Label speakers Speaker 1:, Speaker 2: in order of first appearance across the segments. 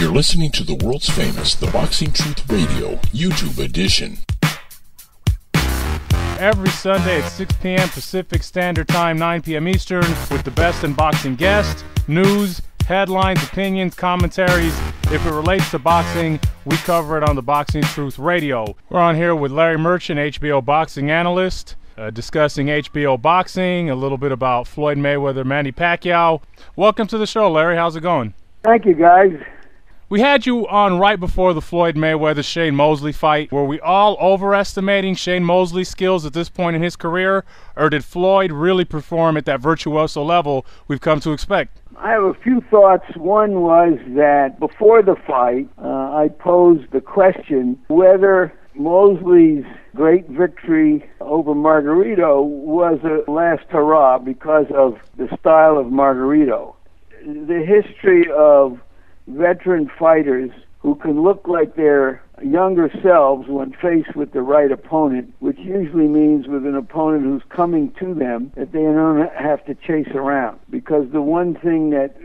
Speaker 1: You're listening to the world's famous The Boxing Truth Radio, YouTube edition.
Speaker 2: Every Sunday at 6 p.m. Pacific Standard Time, 9 p.m. Eastern, with the best in boxing guests, news, headlines, opinions, commentaries. If it relates to boxing, we cover it on the Boxing Truth Radio. We're on here with Larry Merchant, HBO boxing analyst, discussing HBO boxing, a little bit about Floyd Mayweather, Manny Pacquiao. Welcome to the show, Larry. How's it going?
Speaker 3: Thank you, guys.
Speaker 2: We had you on right before the Floyd Mayweather-Shane Mosley fight. Were we all overestimating Shane Mosley's skills at this point in his career, or did Floyd really perform at that virtuoso level we've come to expect?
Speaker 3: I have a few thoughts. One was that before the fight, I posed the question whether Mosley's great victory over Margarito was a last hurrah because of the style of Margarito. The history of veteran fighters who can look like their younger selves when faced with the right opponent, which usually means with an opponent who's coming to them that they don't have to chase around. Because the one thing that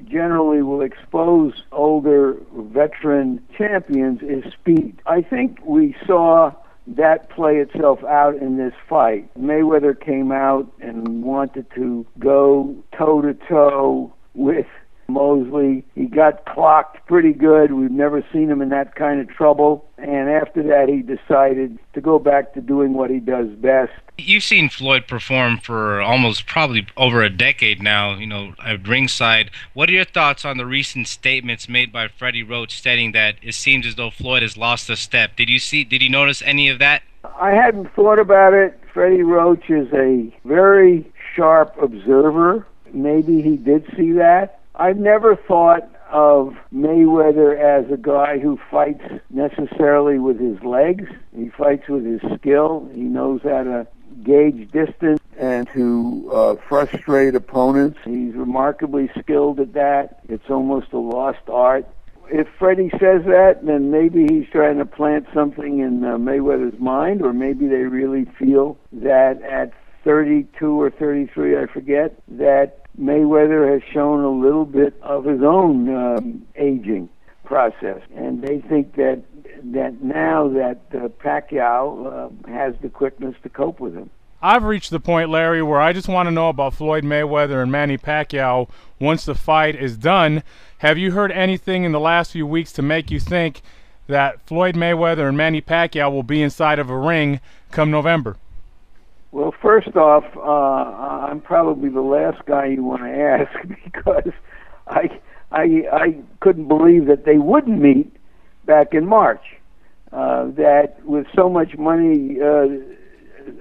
Speaker 3: generally will expose older veteran champions is speed. I think we saw that play itself out in this fight. Mayweather came out and wanted to go toe-to-toe with Mosley. He got clocked pretty good. We've never seen him in that kind of trouble. And after that, he decided to go back to doing what he does best.
Speaker 4: You've seen Floyd perform for almost probably over a decade now, at ringside. What are your thoughts on the recent statements made by Freddie Roach stating that it seems as though Floyd has lost a step? Did you notice any of that?
Speaker 3: I hadn't thought about it. Freddie Roach is a very sharp observer. Maybe he did see that. I've never thought of Mayweather as a guy who fights necessarily with his legs. He fights with his skill. He knows how to gauge distance and to frustrate opponents. He's remarkably skilled at that. It's almost a lost art. If Freddie says that, then maybe he's trying to plant something in Mayweather's mind, or maybe they really feel that at 32 or 33, I forget, that Mayweather has shown a little bit of his own aging process, and they think that now that Pacquiao has the quickness to cope with him.
Speaker 2: I've reached the point, Larry, where I just want to know about Floyd Mayweather and Manny Pacquiao once the fight is done. Have you heard anything in the last few weeks to make you think that Floyd Mayweather and Manny Pacquiao will be inside of a ring come November?
Speaker 3: Well, first off, I'm probably the last guy you want to ask, because I couldn't believe that they wouldn't meet back in March. That with so much money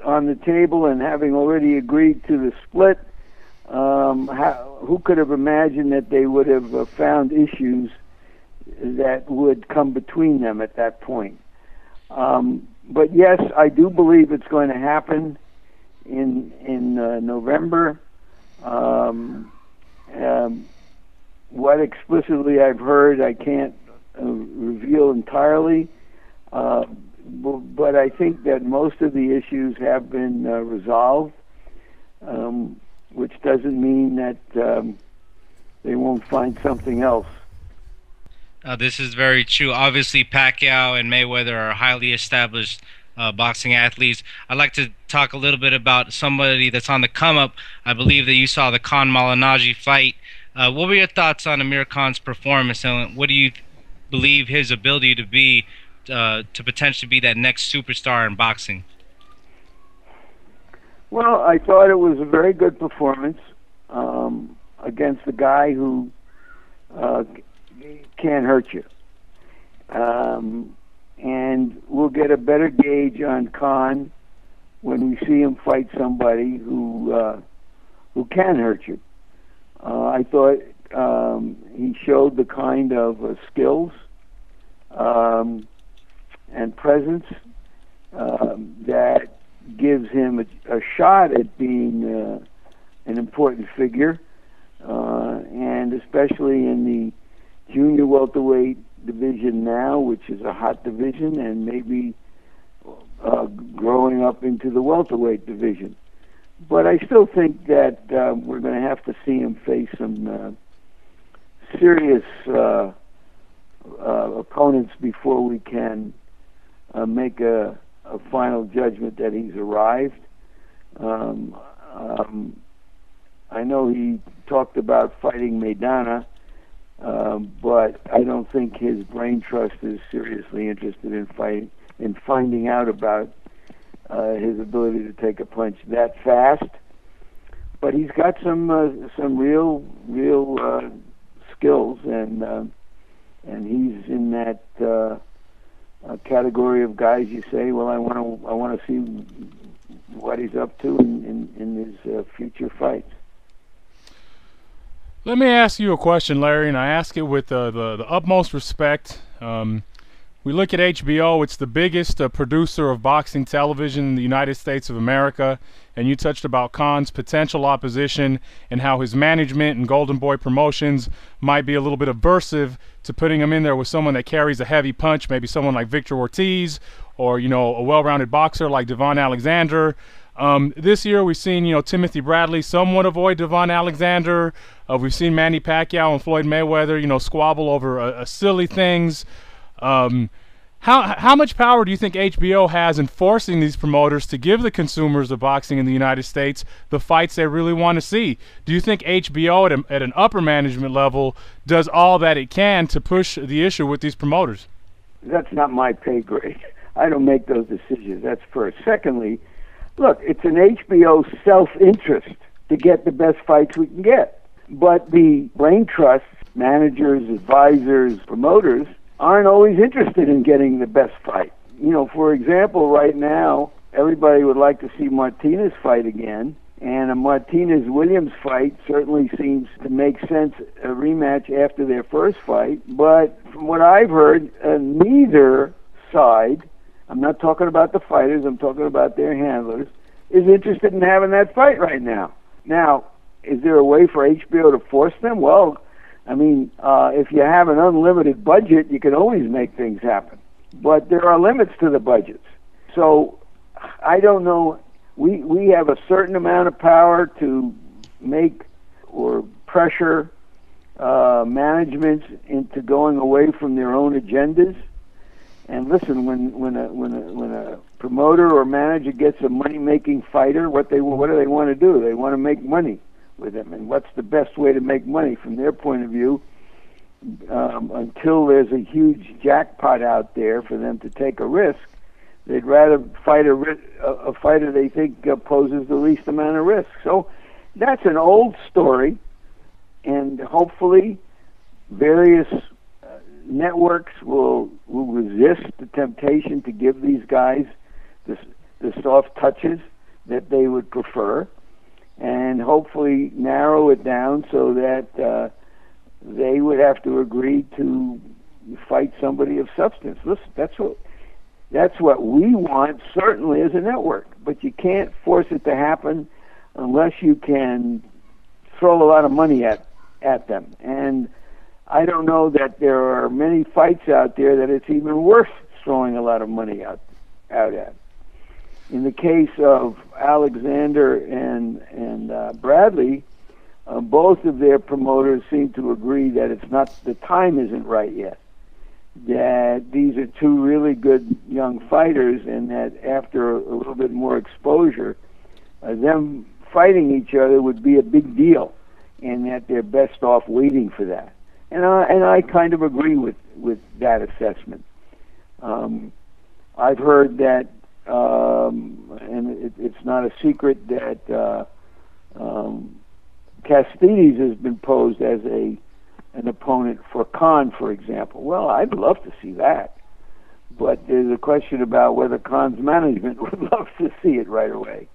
Speaker 3: on the table and having already agreed to the split, who could have imagined that they would have found issues that would come between them at that point? But yes, I do believe it's going to happen in November. What explicitly I've heard, I can't reveal entirely, but I think that most of the issues have been resolved, which doesn't mean that they won't find something else.
Speaker 4: This is very true. Obviously, Pacquiao and Mayweather are highly established boxing athletes. I'd like to talk a little bit about somebody that's on the come-up. I believe that you saw the Khan Malignaggi fight. What were your thoughts on Amir Khan's performance, and what do you believe his ability to be, to potentially be that next superstar in boxing?
Speaker 3: Well, I thought it was a very good performance against a guy who can't hurt you. And we'll get a better gauge on Khan when we see him fight somebody who can hurt you. I thought he showed the kind of skills and presence that gives him a shot at being an important figure, and especially in the junior welterweight division now, which is a hot division, and maybe growing up into the welterweight division. But I still think that we're going to have to see him face some serious opponents before we can make a final judgment that he's arrived. I know he talked about fighting Maidana, but I don't think his brain trust is seriously interested in finding out about his ability to take a punch that fast. But he's got some real skills, and he's in that category of guys you say, well, I want to see what he's up to in his future fights.
Speaker 2: Let me ask you a question, Larry, and I ask it with the utmost respect. We look at HBO, it's the biggest producer of boxing television in the United States of America, and you touched about Khan's potential opposition and how his management and Golden Boy Promotions might be a little bit aversive to putting him in there with someone that carries a heavy punch, maybe someone like Victor Ortiz, or, you know, a well-rounded boxer like Devon Alexander. This year we've seen, Timothy Bradley somewhat avoid Devon Alexander. We've seen Manny Pacquiao and Floyd Mayweather, squabble over silly things. How much power do you think HBO has in forcing these promoters to give the consumers of boxing in the United States the fights they really want to see? Do you think HBO at an upper management level does all that it can to push the issue with these promoters?
Speaker 3: That's not my pay grade. I don't make those decisions. That's first. Secondly, look, it's an HBO self-interest to get the best fights we can get. But the brain trusts, managers, advisors, promoters, aren't always interested in getting the best fight. For example, right now, everybody would like to see Martinez fight again, and a Martinez-Williams fight certainly seems to make sense, a rematch after their first fight. But from what I've heard, neither side, I'm not talking about the fighters, I'm talking about their handlers, is interested in having that fight right now. Now, is there a way for HBO to force them? Well, if you have an unlimited budget, you can always make things happen. But there are limits to the budgets. So, I don't know. We have a certain amount of power to make or pressure management into going away from their own agendas. And listen, when a promoter or manager gets a money-making fighter, what do they want to do? They want to make money with him. And what's the best way to make money from their point of view? Until there's a huge jackpot out there for them to take a risk, they'd rather fight a fighter they think poses the least amount of risk. So that's an old story, and hopefully various networks will resist the temptation to give these guys the soft touches that they would prefer, and hopefully narrow it down so that they would have to agree to fight somebody of substance. Listen, that's what we want, certainly, as a network. But you can't force it to happen unless you can throw a lot of money at them. And I don't know that there are many fights out there that it's even worth throwing a lot of money out at. In the case of Alexander and Bradley, both of their promoters seem to agree that the time isn't right yet. That these are two really good young fighters, and that after a little bit more exposure, them fighting each other would be a big deal, and that they're best off waiting for that. And I kind of agree with that assessment. I've heard that, and it's not a secret that Castides has been posed as an opponent for Khan, for example. Well, I'd love to see that, but there's a question about whether Khan's management would love to see it right away.